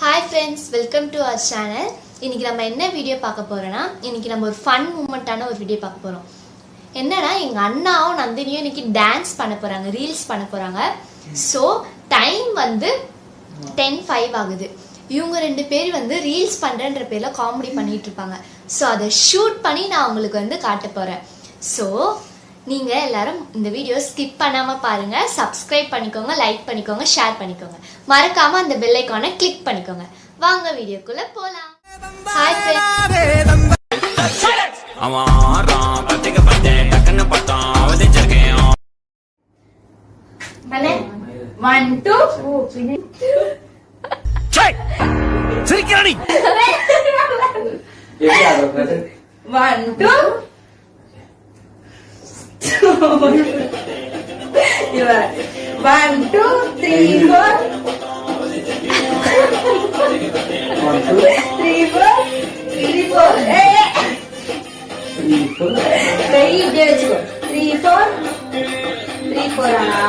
Hi friends, welcome to our channel. இன்னைக்கு நம்ம என்ன வீடியோ பார்க்க போறோம்னா இன்னைக்கு நம்ம ஒரு ஃபன் மூமெண்டான ஒரு வீடியோ பார்க்க போறோம். என்னன்னா எங்க அண்ணாவும் நந்தினியும் இன்னைக்கு டான்ஸ் பண்ண போறாங்க, ரீல்ஸ் பண்ண போறாங்க. சோ டைம் வந்து 10:05 ஆகுது. இவங்க ரெண்டு பேர் வந்து ரீல்ஸ் பண்றன்ற பேர்ல காமெடி பண்ணிட்டு இருப்பாங்க. சோ அதை ஷூட் பண்ணி நான் உங்களுக்கு வந்து காட்ட போறேன். சோ நீங்க எல்லாரும் இந்த வீடியோ ஸ்கிப் பண்ணாம பாருங்க, சப்ஸ்கிரைப் பண்ணிக்கோங்க, லைக் பண்ணிக்கோங்க, ஷேர் பண்ணிக்கோங்க, மறக்காம அந்த பெல் ஐகானை கிளிக் பண்ணிக்கோங்க. வாங்க வீடியோக்குள்ள போலாம். Hi friends. அண்ணே 1 2 சிரிக்கிறானி 1 2 இவ 1 2 3 4 1 2 3 4 3 4 ஏய் 3 4 கை இப்படியே வெச்சுக்கோ 3 4 3 4 ஆனா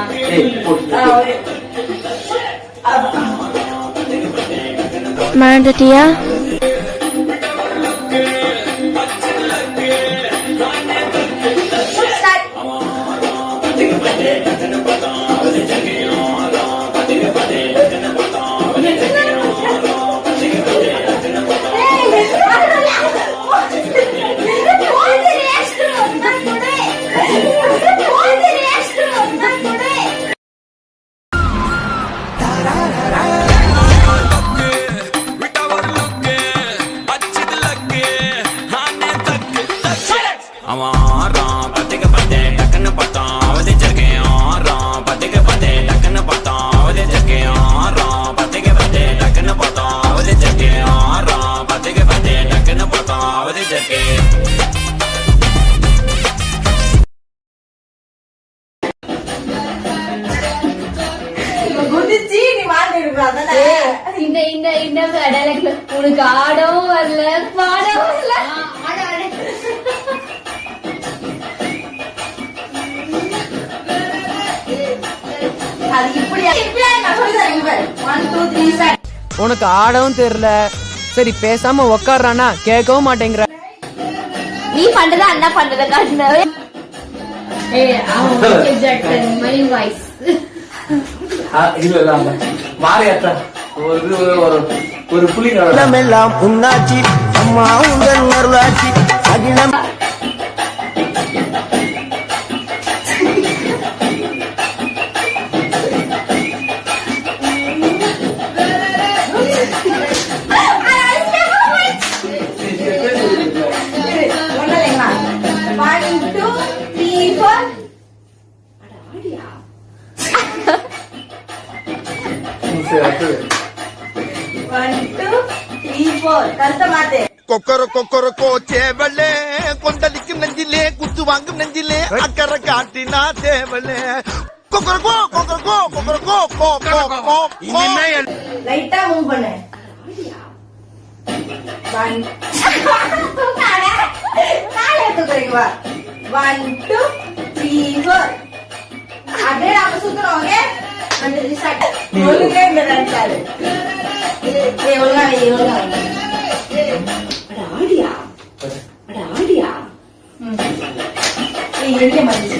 மறந்துட்டியா? உனக்கு ஆடவும் வரல, பாடவும் வரல. உனக்கு ஆடவும் தெரியல, சரி பேசாம உக்காடுறானா கேட்கவும் மாட்டேங்கிற. நீ பண்றதா அண்ணா பண்றத காட்டுனவே. ஒரு புலி எல்லாம் உன்னாச்சி அம்மா உங்கள் அருளாச்சி அகிலம் கொக்கர கொக்கர கோச்சேவலே கொந்தளிக்கும் நெஞ்சிலே குத்து வாங்கும் நெஞ்சிலே அக்கறை காட்டினா தேவலே கொக்கர கோ கொக்கர கோ கொக்கர கோ கோ கோ கோ இனிமே லைட்டா மூவ் பண்ணு. காலை தூக்குறீங்க. 1 2 3 4 அப்படியே நாம சுத்துறோம். ஓகே வந்து ஸ்டார்ட். ஒழுங்கா இந்த நடக்காது. ஒழுங்கா ஒழுங்கா ஆடியா நீ வெளியே வந்து